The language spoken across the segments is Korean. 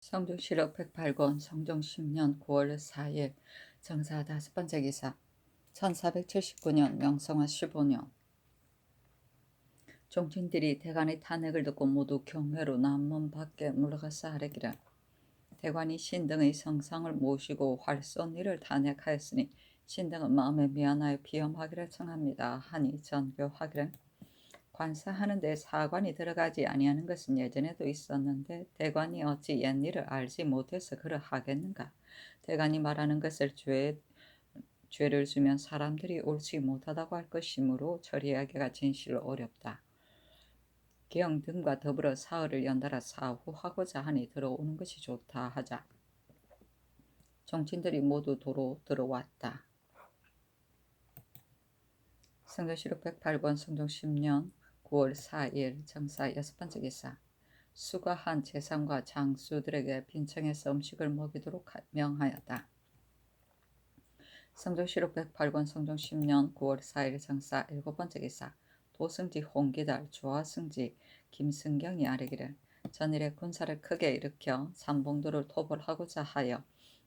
성종실록 108권 성종 10년 9월 4일 정사 5번째 기사 1479년 명성화 15년 종친들이 대관의 탄핵을 듣고 모두 경회로 남문 밖에 물러가서 아뢰기를 대관이 신등의 성상을 모시고 활쏜 이를 탄핵하였으니 신등은 마음에 미안하여 비엄하기를 청합니다 하니 전교하기를 관사하는 데 사관이 들어가지 아니하는 것은 예전에도 있었는데 대관이 어찌 옛일을 알지 못해서 그러하겠는가. 대관이 말하는 것을 죄를 주면 사람들이 옳지 못하다고 할 것이므로 처리하기가 진실로 어렵다. 기영 등과 더불어 사흘을 연달아 사후하고자 하니 들어오는 것이 좋다 하자 정친들이 모두 도로 들어왔다. 성종실록 108권 성종 10년 9월 4일 정사 6번째 기사 수가한 재상과 장수들에게 빈청에서 음식을 먹이도록 명하였다. 성종실록 108권 성종 10년 9월 4일 정사 7번째 기사 도승지 홍기달 조하승지 김승경이 아뢰기를 전일에 군사를 크게 일으켜 삼봉도를 토벌하고자 하여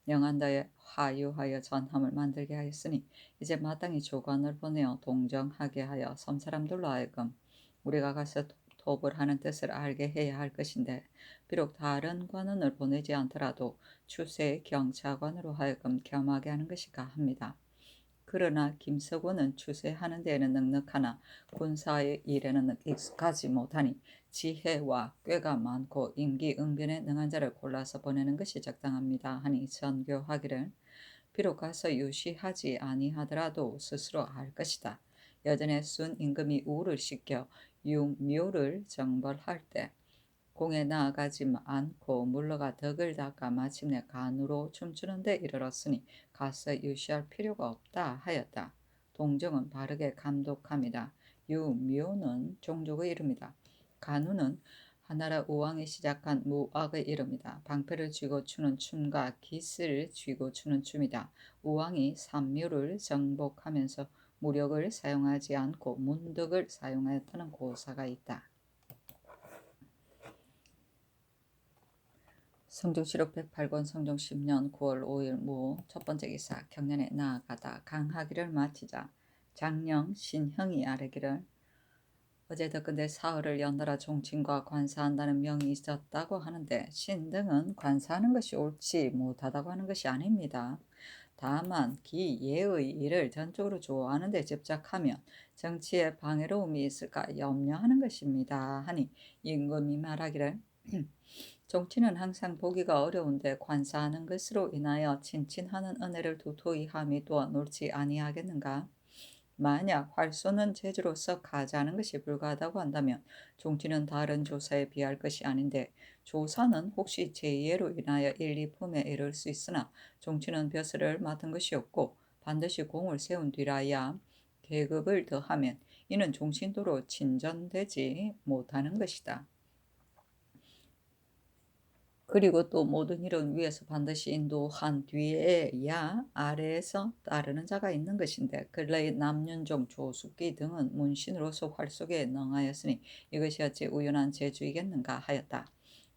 영안도에 화유하여 전함을 만들게 하였으니 이제 마땅히 조관을 보내어 동정하게 하여 섬사람들로 하여금 우리가 가서 토벌하는 뜻을 알게 해야 할 것인데 비록 다른 관원을 보내지 않더라도 추세의 경차관으로 하여금 겸하게 하는 것이가 합니다. 그러나 김석원은 추세하는 데에는 넉넉하나 군사의 일에는 익숙하지 못하니 지혜와 꾀가 많고 임기응변에 능한 자를 골라서 보내는 것이 적당합니다 하니 전교하기를 비록 가서 유시하지 아니하더라도 스스로 알 것이다. 여전에 순 임금이 우를 시켜 유묘를 정벌할 때 공에 나아가지 않고 물러가 덕을 닦아 마침내 간으로 춤추는 데 이르렀으니 가서 유시할 필요가 없다 하였다. 동정은 바르게 감독합니다. 유묘는 종족의 이름이다. 간우는 하나라 우왕이 시작한 무악의 이름이다. 방패를 쥐고 추는 춤과 깃을 쥐고 추는 춤이다. 우왕이 삼묘를 정복하면서 무력을 사용하지 않고 문덕을 사용하였다는 고사가 있다. 성종실록 108권 성종 10년 9월 5일 무 첫번째 기사 경년에 나아가다 강하기를 마치자 장령 신형이 아뢰기를 어제 덕근대 사흘을 연달아 종친과 관사한다는 명이 있었다고 하는데 신등은 관사하는 것이 옳지 못하다고 하는 것이 아닙니다. 다만 기예의 일을 전적으로 좋아하는 데 집착하면 정치에 방해로움이 있을까 염려하는 것입니다 하니 임금이 말하기를 정치는 항상 보기가 어려운데 관사하는 것으로 인하여 친친하는 은혜를 도토히 함이 또한 옳지 아니하겠는가? 만약 활쏘는 재주로서 가자는 것이 불가하다고 한다면 종치는 다른 조사에 비할 것이 아닌데 조사는 혹시 제2예로 인하여 일리품에 이를 수 있으나 종치는 벼슬을 맡은 것이 없고 반드시 공을 세운 뒤라야 계급을 더하면 이는 종신도로 친전되지 못하는 것이다. 그리고 또 모든 일은 위에서 반드시 인도한 뒤에야 아래에서 따르는 자가 있는 것인데 근래의 남윤종, 조숙기 등은 문신으로서 활속에 능하였으니 이것이 어찌 우연한 재주이겠는가 하였다.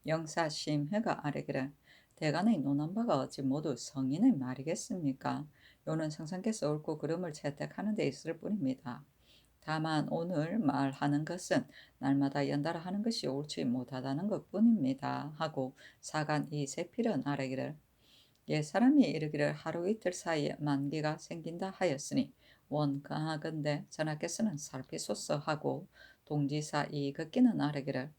영사 심해가 아뢰기를 대간의 논한 바가 어찌 모두 성인의 말이겠습니까? 요는 성상께서 옳고 그름을 채택하는 데 있을 뿐입니다. 다만 오늘 말하는 것은 날마다 연달아 하는 것이 옳지 못하다는 것뿐입니다 하고 사간 이세필은 아뢰기를 옛사람이 이르기를 하루 이틀 사이에 만기가 생긴다 하였으니 원강하건대 전하께서는 살피소서 하고 동지사 이긋기는 아뢰기를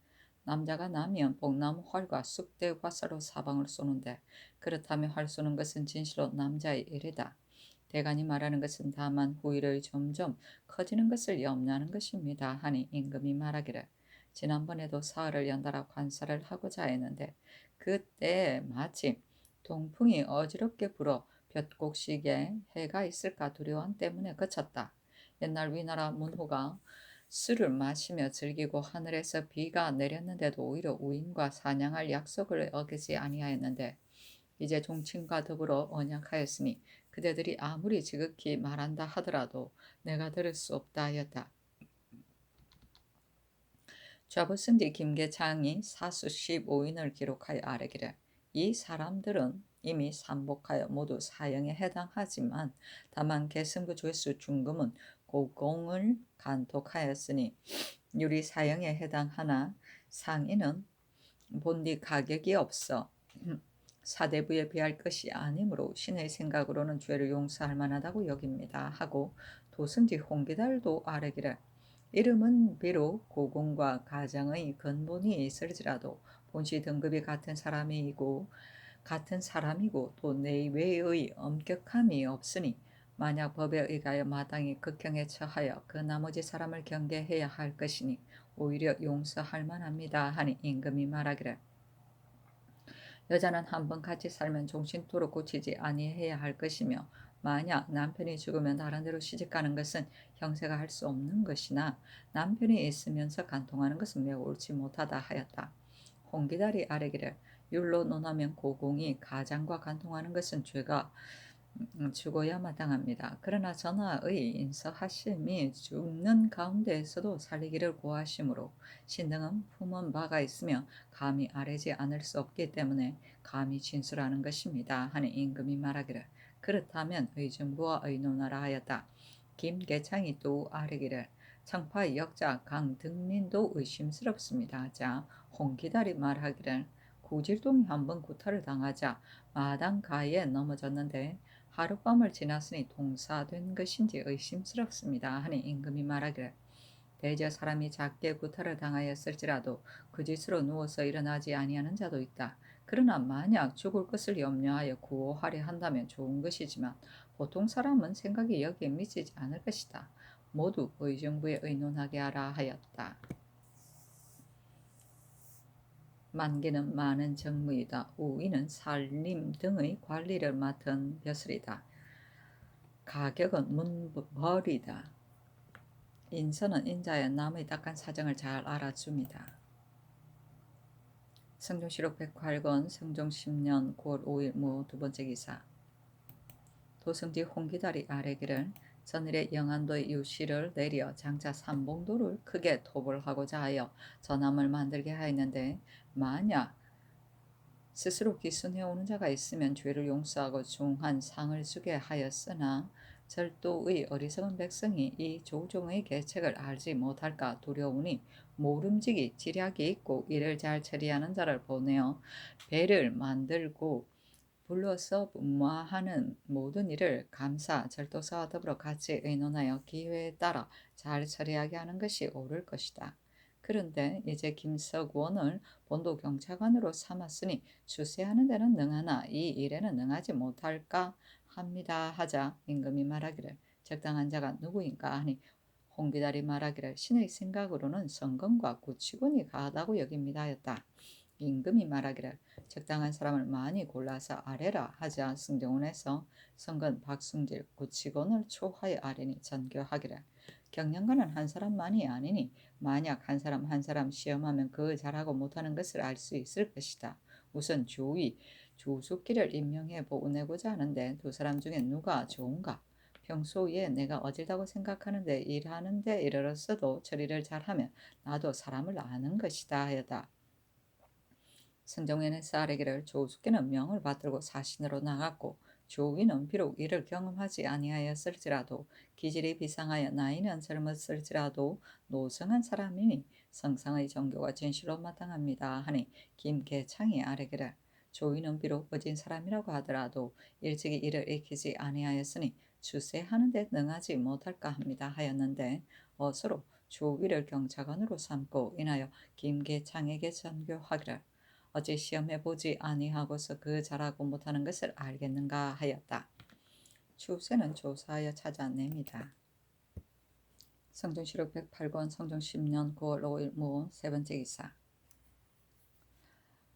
남자가 나면 복나무 활과 쑥대 화살로 사방을 쏘는데 그렇다면 활 쏘는 것은 진실로 남자의 일이다. 대간이 말하는 것은 다만 후일의 점점 커지는 것을 염려하는 것입니다 하니 임금이 말하기를 지난번에도 사흘을 연달아 관사를 하고자 했는데 그때 마침 동풍이 어지럽게 불어 볕곡식에 해가 있을까 두려움 때문에 그쳤다. 옛날 위나라 문후가 술을 마시며 즐기고 하늘에서 비가 내렸는데도 오히려 우인과 사냥할 약속을 어기지 아니하였는데 이제 종친과 더불어 언약하였으니 그대들이 아무리 지극히 말한다 하더라도 내가 들을 수 없다 하였다. 좌부승지 김계창이 사수 15인을 기록하여 아뢰기를 이 사람들은 이미 삼복하여 모두 사형에 해당하지만 다만 계승부 죄수 중금은 고공을 간톡하였으니 유리 사형에 해당하나 상인은 본디 가격이 없어 사대부에 비할 것이 아니므로 신의 생각으로는 죄를 용서할 만하다고 여깁니다 하고 도승지 홍기달도 아뢰기를 이름은 비록 고공과 가장의 근본이 있을지라도 본시 등급이 같은 사람이고 또 내외의 엄격함이 없으니 만약 법에 의하여 마땅히 극형에 처하여 그 나머지 사람을 경계해야 할 것이니 오히려 용서할 만합니다 하니 임금이 말하기를 여자는 한번 같이 살면 종신토록 고치지 아니해야 할 것이며 만약 남편이 죽으면 다른 데로 시집가는 것은 형세가 할 수 없는 것이나 남편이 있으면서 간통하는 것은 매우 옳지 못하다 하였다. 홍기달이 아뢰기를 율로 논하면 고공이 가장과 간통하는 것은 죄가 죽어야 마땅합니다. 그러나 전하의 인서하심이 죽는 가운데에서도 살리기를 고하심으로 신등은 품은 바가 있으며 감히 아뢰지 않을 수 없기 때문에 감히 진술하는 것입니다 하니 임금이 말하기를 그렇다면 의정부와 의논하라 하였다. 김계창이 또 아뢰기를 청파 역자 강등민도 의심스럽습니다 하자 홍기달이 말하기를 고질동이 한번 구타를 당하자 마당가에 넘어졌는데 하룻밤을 지났으니 동사된 것인지 의심스럽습니다 하니 임금이 말하기를 대저 사람이 작게 구타를 당하였을지라도 그 짓으로 누워서 일어나지 아니하는 자도 있다. 그러나 만약 죽을 것을 염려하여 구호하려 한다면 좋은 것이지만 보통 사람은 생각이 여기에 미치지 않을 것이다. 모두 의정부에 의논하게 하라 하였다. 만기는 많은 정무이다. 우위는 살림 등의 관리를 맡은 벼슬이다. 가격은 문벌이다. 인선은 인자여 남의 딱한 사정을 잘 알아줍니다. 성종시록 108권 성종 10년 9월 5일 무 두번째 기사 도승지 홍기달이 아뢰기를 전일에 영안도의 유씨를 내려 장차 삼봉도를 크게 토벌하고자 하여 전함을 만들게 하였는데 만약 스스로 기순해오는 자가 있으면 죄를 용서하고 중한 상을 주게 하였으나 절도의 어리석은 백성이 이 조종의 계책을 알지 못할까 두려우니 모름지기 지략이 있고 이를 잘 처리하는 자를 보내어 배를 만들고 불러서 분마하는 모든 일을 감사, 절도사와 더불어 같이 의논하여 기회에 따라 잘 처리하게 하는 것이 옳을 것이다. 그런데 이제 김석원을 본도 경찰관으로 삼았으니 주세하는 데는 능하나 이 일에는 능하지 못할까 합니다 하자 임금이 말하기를 적당한 자가 누구인가 하니 홍기달이 말하기를 신의 생각으로는 성검과 구치군이 가하다고 여깁니다 하였다. 임금이 말하기를 적당한 사람을 많이 골라서 아뢰라 하자 승정원에서 성건 박승질 구치곤을 초하여 아뢰니 전교하기를 경영관은 한 사람만이 아니니 만약 한 사람 시험하면 그 잘하고 못하는 것을 알 수 있을 것이다. 우선 조위 조숙기를 임명해 보내고자 하는데 두 사람 중에 누가 좋은가? 평소에 내가 어질다고 생각하는데 일하는데 이르렀어도 처리를 잘하면 나도 사람을 아는 것이다 하였다. 승정원의 쌀에게를 조숙기는 명을 받들고 사신으로 나갔고 조위는 비록 이를 경험하지 아니하였을지라도 기질이 비상하여 나이는 젊었을지라도 노성한 사람이니 성상의 정교가 진실로 마땅합니다 하니 김계창이 아뢰기를 조위는 비록 어진 사람이라고 하더라도 일찍이 이를 익히지 아니하였으니 주세하는 데 능하지 못할까 합니다 하였는데 어서로 조위를 경찰관으로 삼고 인하여 김계창에게 전교하기를 어찌 시험해보지 아니하고서 그 잘하고 못하는 것을 알겠는가 하였다. 추세는 조사하여 찾아냅니다. 성종시록 108권 성종 10년 9월 5일 무 세번째 기사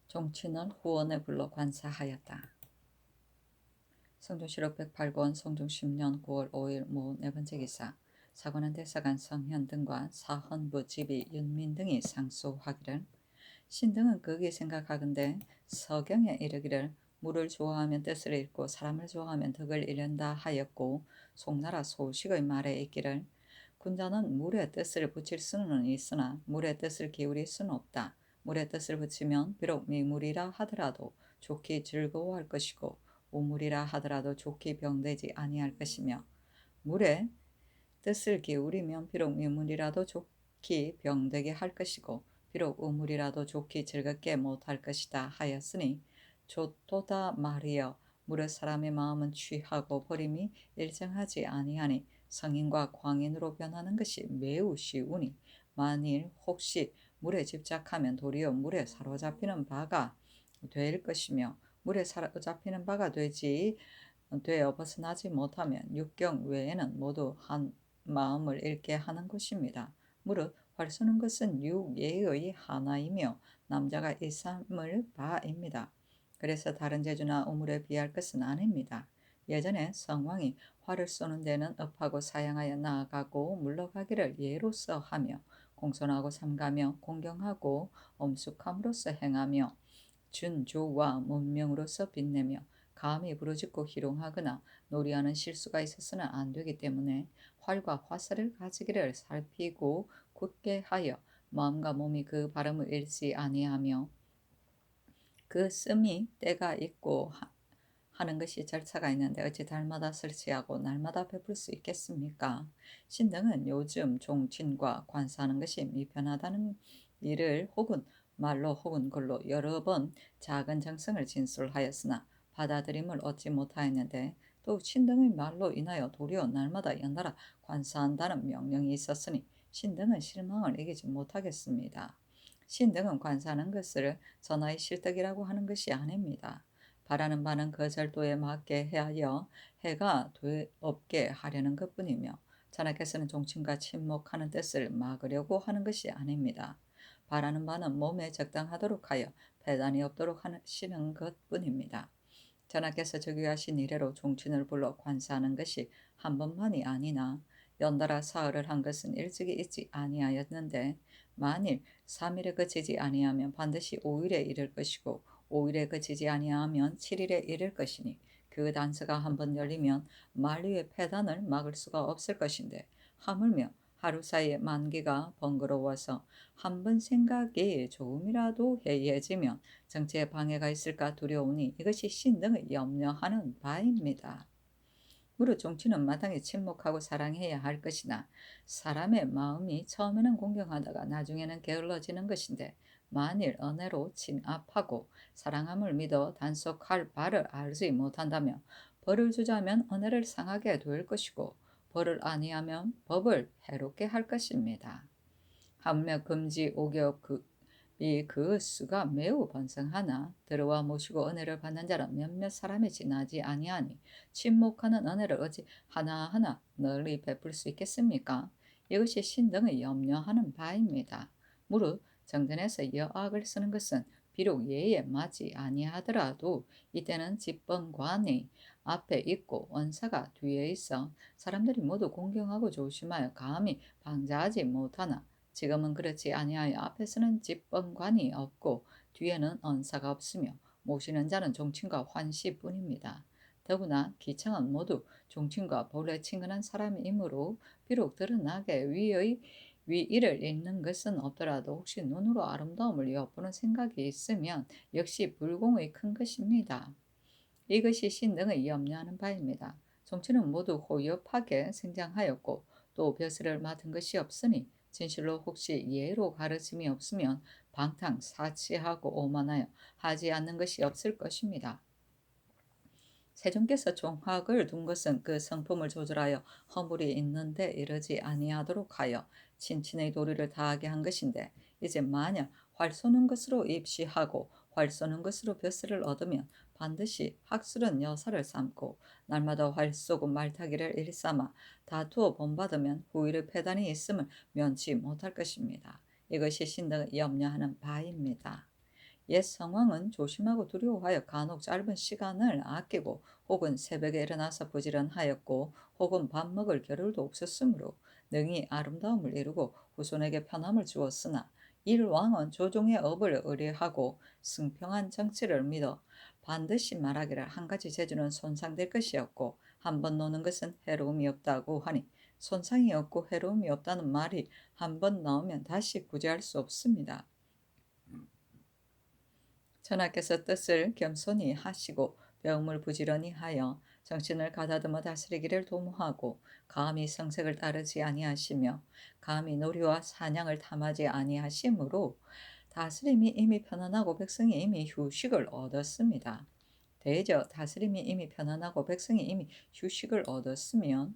종친을 후원에 불러 관사하였다. 성종시록 108권 성종 10년 9월 5일 무 네번째 기사 사관원 대사관 성현 등과 사헌부 집이 윤민 등이 상소하기를 신등은 그게 생각하건대 서경에 이르기를 물을 좋아하면 뜻을 읽고 사람을 좋아하면 덕을 잃는다 하였고 송나라 소식의 말에 있기를 군자는 물의 뜻을 붙일 수는 있으나 물의 뜻을 기울일 수는 없다. 물의 뜻을 붙이면 비록 미물이라 하더라도 좋게 즐거워할 것이고 우물이라 하더라도 좋게 병되지 아니할 것이며 물에 뜻을 기울이면 비록 미문이라도 좋게 병되게 할 것이고 비록 우물이라도 좋게 즐겁게 못할 것이다 하였으니 좋도다 말이여 무릇 사람의 마음은 취하고 버림이 일정하지 아니하니 성인과 광인으로 변하는 것이 매우 쉬우니 만일 혹시 물에 집착하면 도리어 물에 사로잡히는 바가 될 것이며 물에 사로잡히는 바가 되어 벗어나지 못하면 육경 외에는 모두 한 마음을 잃게 하는 것입니다. 무릇 활 쏘는 것은 육예의 하나이며 남자가 일삼을 바입니다. 그래서 다른 재주나 우물에 비할 것은 아닙니다. 예전에 성왕이 활을 쏘는 데는 업하고 사양하여 나아가고 물러가기를 예로서 하며 공손하고 삼가며 공경하고 엄숙함으로써 행하며 준조와 문명으로서 빛내며 감히 부르짖고 희롱하거나 놀이하는 실수가 있어서는 안 되기 때문에 활과 화살을 가지기를 살피고 굳게 하여 마음과 몸이 그 발음을 잃지 아니하며 그 씀이 때가 있고 하는 것이 절차가 있는데 어찌 달마다 설치하고 날마다 베풀 수 있겠습니까? 신등은 요즘 종친과 관사하는 것이 미편하다는 일을 혹은 말로 혹은 글로 여러 번 작은 정성을 진술하였으나 받아들임을 얻지 못하였는데 또 신등의 말로 인하여 도리어 날마다 연달아 관사한다는 명령이 있었으니 신등은 실망을 이기지 못하겠습니다. 신등은 관사하는 것을 전하의 실덕이라고 하는 것이 아닙니다. 바라는 바는 그 절도에 맞게 하여 해가 없게 하려는 것뿐이며 전하께서는 종친과 친목하는 뜻을 막으려고 하는 것이 아닙니다. 바라는 바는 몸에 적당하도록 하여 배단이 없도록 하시는 것뿐입니다. 전하께서 즉위하신 이래로 종친을 불러 관사하는 것이 한 번만이 아니나 연달아 사흘을 한 것은 일찍이 있지 아니하였는데 만일 3일에 그치지 아니하면 반드시 5일에 이를 것이고 5일에 그치지 아니하면 7일에 이를 것이니 그 단서가 한번 열리면 만리의 폐단을 막을 수가 없을 것인데 하물며 하루 사이에 만기가 번거로워서 한 번 생각이 조금이라도 해이해지면 정치에 방해가 있을까 두려우니 이것이 신등의 염려하는 바입니다. 무릇 종친은 마땅히 침묵하고 사랑해야 할 것이나 사람의 마음이 처음에는 공경하다가 나중에는 게을러지는 것인데 만일 은혜로 친압하고 사랑함을 믿어 단속할 바를 알지 못한다면 벌을 주자면 은혜를 상하게 될 것이고 벌을 아니하면 법을 해롭게 할 것입니다. 하물며 금지 오격 그 수가 매우 번성하나 들어와 모시고 은혜를 받는 자는 몇몇 사람이 지나지 아니하니 침묵하는 은혜를 어찌 하나하나 널리 베풀 수 있겠습니까? 이것이 신등의 염려하는 바입니다. 무릇 정전에서 여악을 쓰는 것은 비록 예에 맞지 아니하더라도 이때는 집권관이 앞에 있고 원사가 뒤에 있어 사람들이 모두 공경하고 조심하여 감히 방자하지 못하나 지금은 그렇지 아니하여 앞에서는 집권관이 없고 뒤에는 언사가 없으며 모시는 자는 종친과 환시뿐입니다. 더구나 기창은 모두 종친과 본래 친근한 사람이므로 비록 드러나게 위의를 읽는 것은 없더라도 혹시 눈으로 아름다움을 엿보는 생각이 있으면 역시 불공의 큰 것입니다. 이것이 신등의 염려하는 바입니다. 종친은 모두 호협하게 성장하였고 또 벼슬을 맡은 것이 없으니 진실로 혹시 예로 가르침이 없으면 방탕 사치하고 오만하여 하지 않는 것이 없을 것입니다. 세종께서 종학을 둔 것은 그 성품을 조절하여 허물이 있는데 이르지 아니하도록 하여 친친의 도리를 다하게 한 것인데 이제 만약 활 쏘는 것으로 입시하고 활 쏘는 것으로 벼슬을 얻으면 반드시 학술은 여사를 삼고 날마다 활 쏘고 말타기를 일삼아 다투어 본받으면 후일의 패단이 있음을 면치 못할 것입니다. 이것이 신등이 염려하는 바입니다. 옛 성왕은 조심하고 두려워하여 간혹 짧은 시간을 아끼고 혹은 새벽에 일어나서 부지런하였고 혹은 밥 먹을 겨를도 없었으므로 능히 아름다움을 이루고 후손에게 편함을 주었으나 일왕은 조종의 업을 의뢰하고 승평한 정치를 믿어 반드시 말하기를 한 가지 재주는 손상될 것이었고 한 번 노는 것은 해로움이 없다고 하니 손상이 없고 해로움이 없다는 말이 한 번 나오면 다시 구제할 수 없습니다. 전하께서 뜻을 겸손히 하시고 배움을 부지런히 하여 정신을 가다듬어 다스리기를 도모하고 감히 성색을 따르지 아니하시며 감히 노류와 사냥을 탐하지 아니하심으로 다스림이 이미 편안하고 백성이 이미 휴식을 얻었습니다. 대저 다스림이 이미 편안하고 백성이 이미 휴식을 얻었으면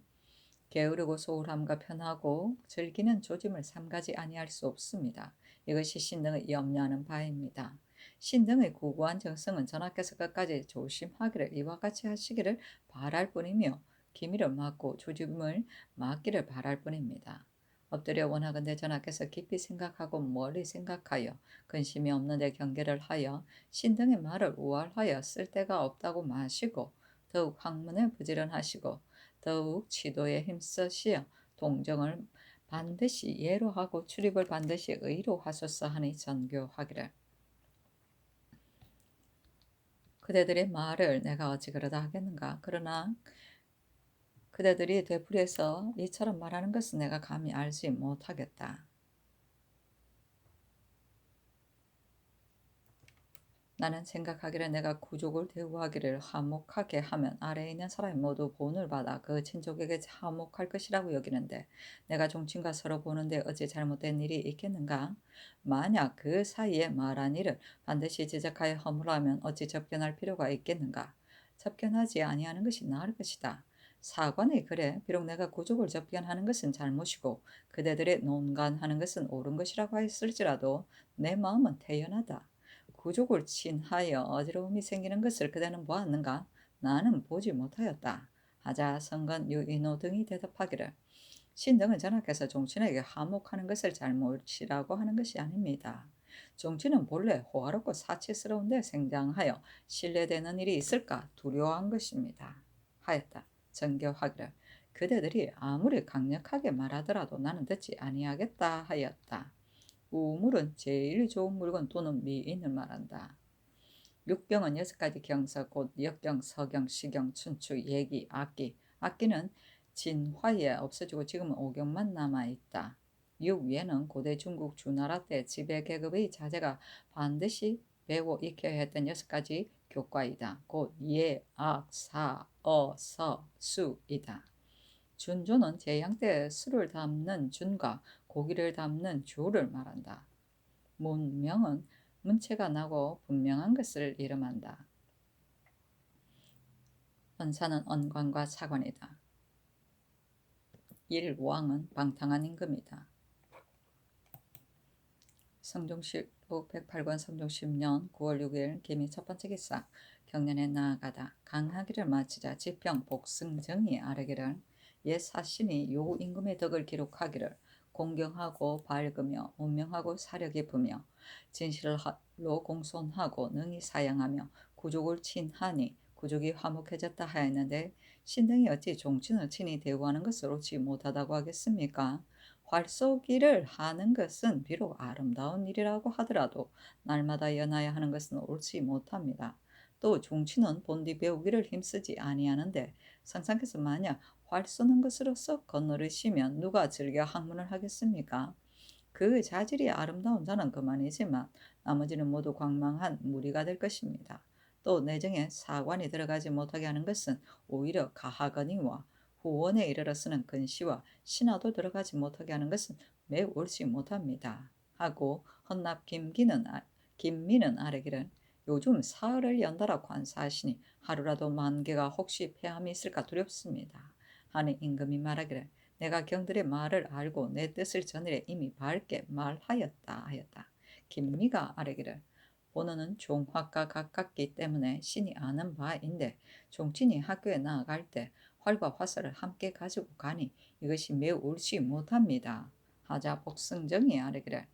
게으르고 소홀함과 편하고 즐기는 조짐을 삼가지 아니할 수 없습니다. 이것이 신등의 염려하는 바입니다. 신등의 고고한 정성은 전하께서 끝까지 조심하기를 이와 같이 하시기를 바랄 뿐이며 기미를 막고 조짐을 막기를 바랄 뿐입니다. 엎드려 원하건대 전하께서 깊이 생각하고 멀리 생각하여 근심이 없는데 경계를 하여 신등의 말을 우월하여 쓸데가 없다고 마시고 더욱 학문에 부지런하시고 더욱 치도에 힘쓰시어 동정을 반드시 예로 하고 출입을 반드시 의로 하소서 하니 전교하기를. 그대들의 말을 내가 어찌 그러다 하겠는가. 그러나 그대들이 되풀이해서 이처럼 말하는 것은 내가 감히 알지 못하겠다. 나는 생각하기를 내가 구족을 대우하기를 화목하게 하면 아래에 있는 사람이 모두 본을 받아 그 친족에게 화목할 것이라고 여기는데 내가 종친과 서로 보는데 어찌 잘못된 일이 있겠는가? 만약 그 사이에 말한 일을 반드시 지적하여 허물하면 어찌 접견할 필요가 있겠는가? 접견하지 아니하는 것이 나을 것이다. 사관의 글에 비록 내가 구족을 접견하는 것은 잘못이고 그대들의 논간하는 것은 옳은 것이라고 했을지라도 내 마음은 태연하다. 구족을 친하여 어지러움이 생기는 것을 그대는 보았는가? 나는 보지 못하였다. 하자 성건 유인호 등이 대답하기를 신등은 전하께서 종친에게 하목하는 것을 잘못이라고 하는 것이 아닙니다. 종친은 본래 호화롭고 사치스러운데 생장하여 신뢰되는 일이 있을까 두려워한 것입니다. 하였다. 정교하기를 그대들이 아무리 강력하게 말하더라도 나는 듣지 아니하겠다 하였다. 우물은 제일 좋은 물건 또는 미인을 말한다. 육경은 6가지 경서 곧 역경, 서경, 시경, 춘추, 예기, 악기. 악기는 진화에 없어지고 지금은 오경만 남아있다. 육예는 고대 중국 주나라 때 지배 계급의 자제가 반드시 배워 익혀야 했던 6가지 교과이다. 곧 예, 악, 사, 서, 수이다. 준조는 제양 때 술을 담는 준과 고기를 담는 조를 말한다. 문명은 문체가 나고 분명한 것을 이름한다. 헌사는 언관과 사관이다. 일왕은 방탕한 임금이다. 성종실록 108권 성종 10년 9월 6일 기미 첫 번째 기사 경련에 나아가다 강하기를 마치자 지평 복승정이 아뢰기를 옛 사신이 요 임금의 덕을 기록하기를 공경하고 밝으며 운명하고 사려 깊으며 진실로 공손하고 능히 사양하며 구족을 친하니 구족이 화목해졌다 하였는데 신등이 어찌 종친을 친히 대우하는 것을 옳지 못하다고 하겠습니까? 활쏘기를 하는 것은 비록 아름다운 일이라고 하더라도 날마다 연하야 하는 것은 옳지 못합니다. 또 종친은 본디 배우기를 힘쓰지 아니하는데 상상께서 만약 활 쏘는 것으로서 건너르시면 누가 즐겨 학문을 하겠습니까? 그 자질이 아름다운 자는 그만이지만 나머지는 모두 광망한 무리가 될 것입니다. 또 내정에 사관이 들어가지 못하게 하는 것은 오히려 가하거니와 후원에 이르러 쓰는 근시와 신하도 들어가지 못하게 하는 것은 매우 옳지 못합니다. 하고 헌납 김미는 아뢰기를 요즘 사흘을 연달아 관사하시니 하루라도 만개가 혹시 폐함이 있을까 두렵습니다. 하니 임금이 말하기를 내가 경들의 말을 알고 내 뜻을 전일에 이미 밝게 말하였다 하였다. 김미가 아뢰기를 본어는 종학과 가깝기 때문에 신이 아는 바인데 종친이 학교에 나아갈 때 활과 화살을 함께 가지고 가니 이것이 매우 옳지 못합니다. 하자 복승정이 아뢰기를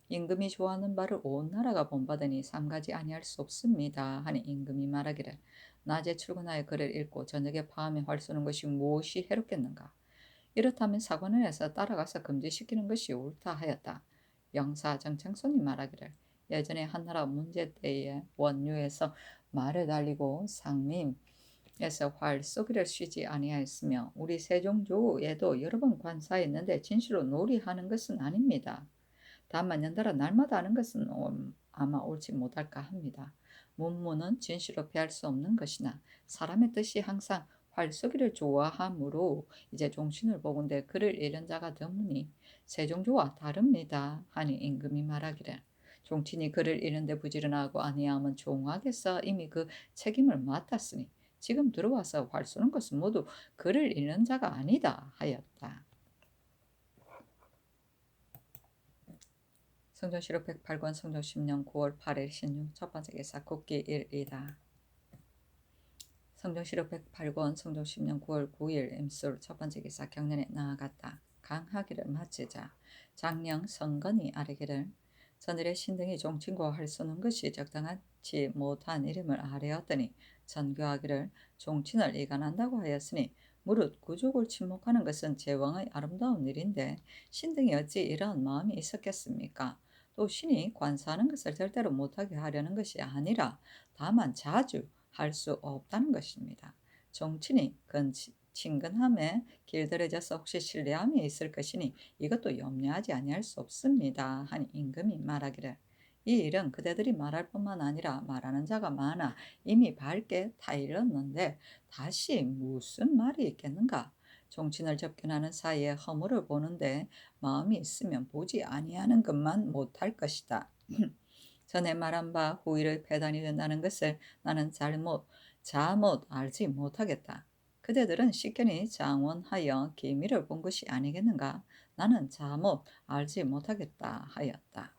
임금이 좋아하는 바를 온 나라가 본받으니 삼가지 아니할 수 없습니다. 하니 임금이 말하기를 낮에 출근하여 글을 읽고 저녁에 파함에 활 쏘는 것이 무엇이 해롭겠는가? 이렇다면 사관원에서 따라가서 금지시키는 것이 옳다 하였다. 영사 정창손이 말하기를 예전에 한나라 문제 때에 원유에서 말을 달리고 상림에서 활 쏘기를 쉬지 아니하였으며 우리 세종조에도 여러 번 관사했는데 진실로 놀이하는 것은 아닙니다. 다만 연달아 날마다 하는 것은 아마 옳지 못할까 합니다. 문무는 진실로 피할 수 없는 것이나 사람의 뜻이 항상 활쏘기를 좋아하므로 이제 종신을 보건대 그를 잃은 자가 드무니 세종조와 다릅니다 하니 임금이 말하기를 종친이 그를 잃은데 부지런하고 아니함은 종하게서 이미 그 책임을 맡았으니 지금 들어와서 활쏘는 것은 모두 그를 잃는 자가 아니다 하였다. 성전시록 108권 성종 10년 9월 8일 신유 첫 번째 기사 국기 1이다. 성종시록 108권 성종 10년 9월 9일 임술 첫 번째 기사 경련에 나아갔다. 강하기를 마치자 장령 성건이 아뢰기를 전일의 신등이 종친과 활쏘는 것이 적당하지 못한 이름을 아뢰었더니 전교하기를 종친을 이간한다고 하였으니 무릇 구족을 침묵하는 것은 제왕의 아름다운 일인데 신등이 어찌 이러한 마음이 있었겠습니까? 또 신이 관사하는 것을 절대로 못하게 하려는 것이 아니라 다만 자주 할 수 없다는 것입니다. 정친이 친근함에 길들여져서 혹시 신뢰함이 있을 것이니 이것도 염려하지 아니할 수 없습니다. 하니 임금이 말하기를 이 일은 그대들이 말할 뿐만 아니라 말하는 자가 많아 이미 밝게 다 이뤘는데 다시 무슨 말이 있겠는가? 종친을 접견하는 사이에 허물을 보는데 마음이 있으면 보지 아니하는 것만 못할 것이다. 전에 말한 바 후일의 패단이 된다는 것을 나는 잘못 알지 못하겠다. 그대들은 식견이 장원하여 기미를 본 것이 아니겠는가? 나는 잘못 알지 못하겠다 하였다.